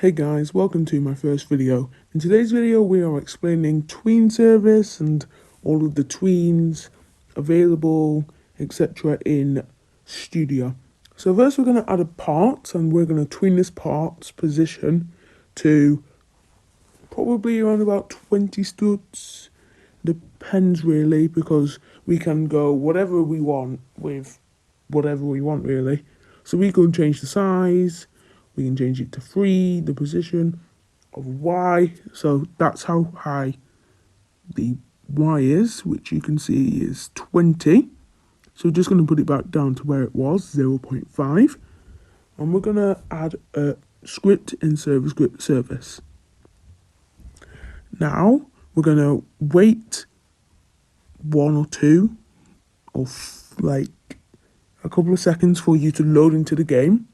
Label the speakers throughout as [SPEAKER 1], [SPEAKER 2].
[SPEAKER 1] Hey guys, welcome to my first video. In today's video we are explaining TweenService and all of the tweens available, etc. in Studio. So first we're going to add a part and we're going to tween this part's position to probably around about 20 studs. Depends really, because we can go whatever we want with whatever we want really. So we can change the size. We can change it to 3, the position of Y. So that's how high the Y is, which you can see is 20. So we're just going to put it back down to where it was, 0.5. And we're going to add a script in service. Now we're going to wait 1 or 2 or like a couple of seconds for you to load into the game.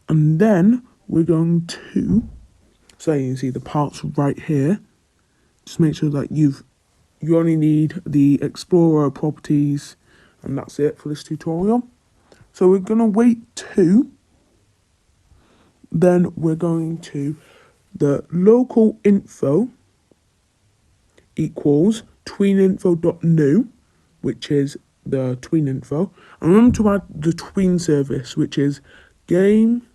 [SPEAKER 1] And then we're going to, so you can see the parts right here. Just make sure that you only need the Explorer properties, and that's it for this tutorial. So we're going to wait 2. Then we're going to the local info equals tweeninfo.new, which is the tween info. And remember to add the tween service, which is game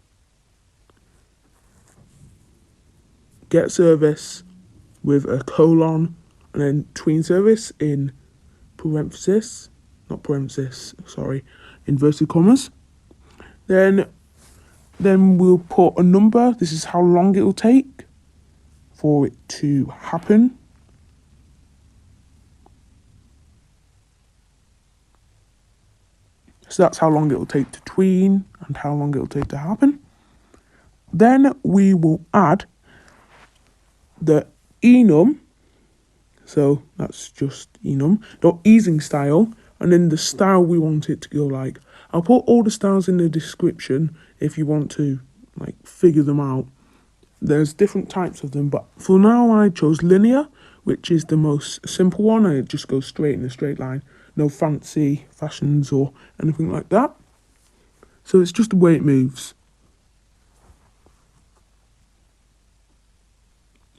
[SPEAKER 1] get service with a colon and then tween service in parenthesis, not parenthesis, sorry, inverted commas. Then we'll put a number. This is how long it will take for it to happen. So that's how long it will take to tween and how long it will take to happen. Then we will add the enum, so that's just enum, dot easing style, and then the style we want it to go like. I'll put all the styles in the description if you want to like figure them out. There's different types of them, but for now I chose linear, which is the most simple one, and it just goes straight in a straight line. No fancy fashions or anything like that. So it's just the way it moves.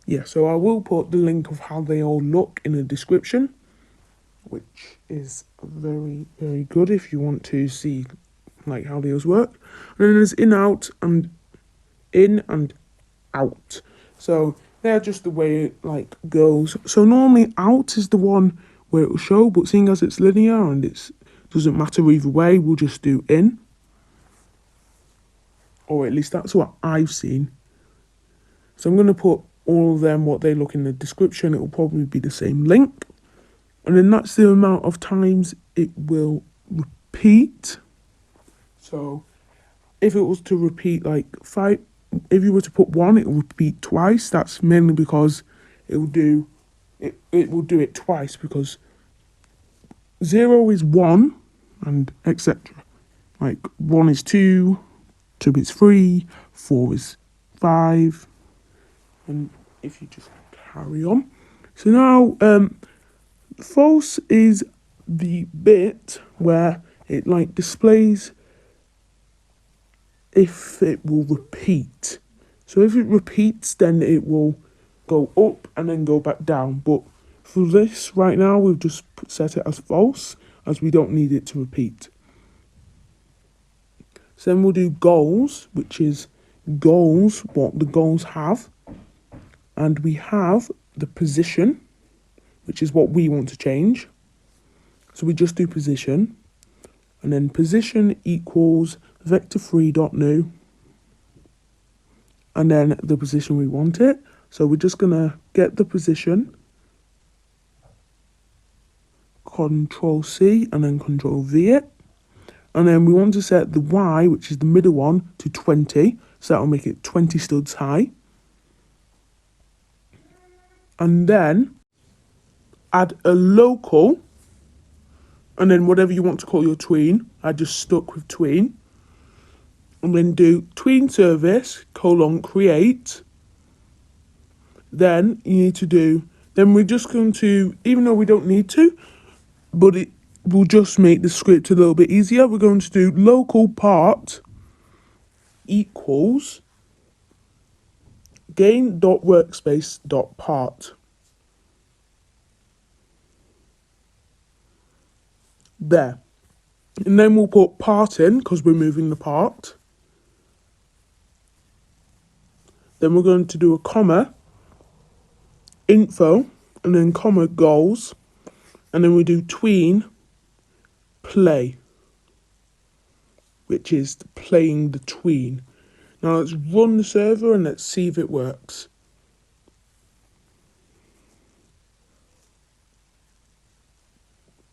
[SPEAKER 1] Yeah, so I will put the link of how they all look in the description, which is very, very good if you want to see like how those work. And then there's in and out. So they're just the way it like goes. So normally out is the one where it will show, but seeing as it's linear and it doesn't matter either way, we'll just do in. Or at least that's what I've seen. So I'm going to put all of them, what they look in the description. It will probably be the same link. And then that's the amount of times it will repeat. So if it was to repeat like 5, if you were to put 1, it will repeat twice. That's mainly because it will do it twice, because 0 is 1 and etc. Like 1 is 2, 2 is 3, 4 is 5. And if you just carry on. So now, false is the bit where it like displays if it will repeat. So if it repeats, then it will go up and then go back down. But for this right now, we've just set it as false, as we don't need it to repeat. So then we'll do goals, which is goals, what the goals have. And we have the position, which is what we want to change. So we just do position. And then position equals vector3.new. And then the position we want it. So we're just going to get the position. Control C and then Control V it. And then we want to set the Y, which is the middle one, to 20. So that will make it 20 studs high. And then add a local, and then whatever you want to call your tween. I just stuck with tween. And then do tween service, create. Then you need to do, then we're just going to, even though we don't need to, but it will just make the script a little bit easier. We're going to do local part equals gain.workspace.part. There. And then we'll put part in because we're moving the part. Then we're going to do a comma, info, and then comma goals. And then we do tween play, which is playing the tween. Now let's run the server and let's see if it works.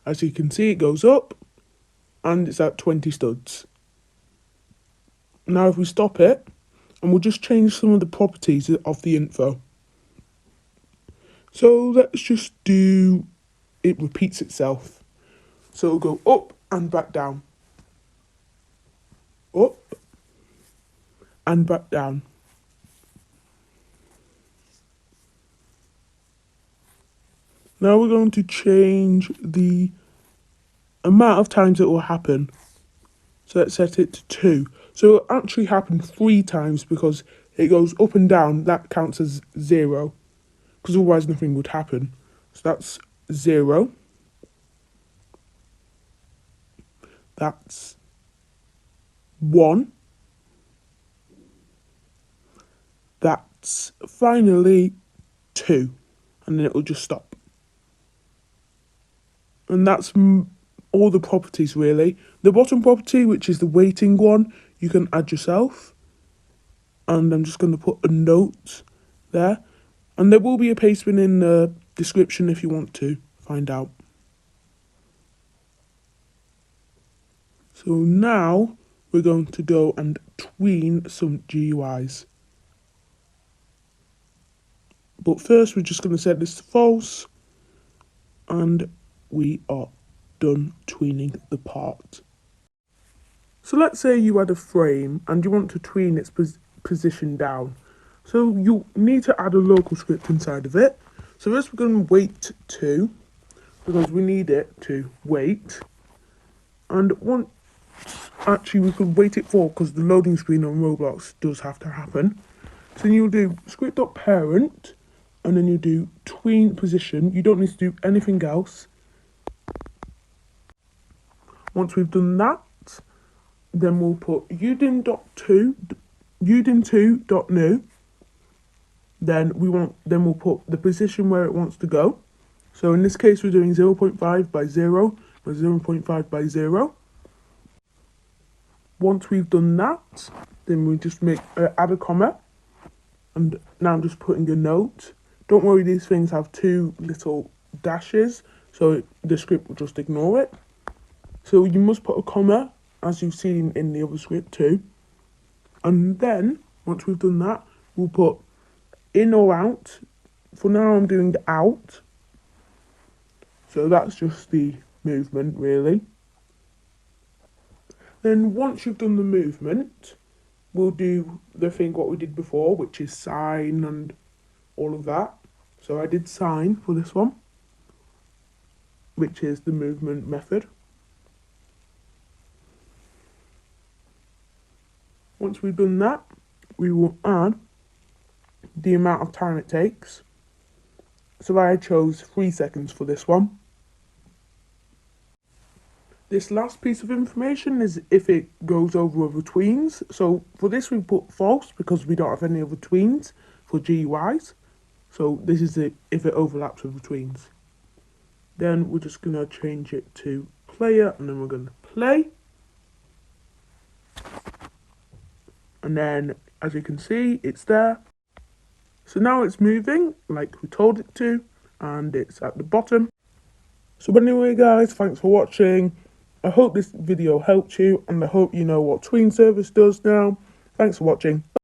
[SPEAKER 1] As you can see, it goes up and it's at 20 studs. Now if we stop it, and we'll just change some of the properties of the info. So let's just do, it repeats itself. So it'll go up and back down. Up and back down. Now we're going to change the amount of times it will happen. So let's set it to 2. So it'll actually happen 3 times because it goes up and down. That counts as 0. Because otherwise nothing would happen. So that's 0. That's 1. That's finally 2. And then it will just stop. And that's all the properties really. The bottom property, which is the waiting one, you can add yourself. And I'm just going to put a note there. And there will be a pastebin in the description if you want to find out. So now we're going to go and tween some GUIs. But first we're just going to set this to false. And we are done tweening the part. So let's say you had a frame and you want to tween its position down. So you need to add a local script inside of it. So first we're going to wait 2 because we need it to wait. And actually we could wait it 4 because the loading screen on Roblox does have to happen. So you'll do script.parent and then you do tween position. You don't need to do anything else. Once we've done that, then we'll put udin2.new. Then we'll put the position where it wants to go. So in this case, we're doing 0.5 by 0 or 0.5 by 0. Once we've done that, then we just add a comma. And now I'm just putting a note. Don't worry, these things have 2 little dashes, so the script will just ignore it. So you must put a comma, as you've seen in the other script too. And then, once we've done that, we'll put in or out. For now I'm doing the out. So that's just the movement really. Then once you've done the movement, we'll do the thing what we did before, which is sign and all of that. So I did sign for this one, which is the movement method. Once we've done that, we will add the amount of time it takes. So I chose 3 seconds for this one. This last piece of information is if it goes over other tweens. So for this we put false because we don't have any other tweens for GUIs. So this is if it overlaps with the tweens. Then we're just going to change it to player and then we're going to play. And then, as you can see, it's there. So now it's moving like we told it to, and it's at the bottom. So anyway guys, thanks for watching. I hope this video helped you, and I hope you know what TweenService does now. Thanks for watching.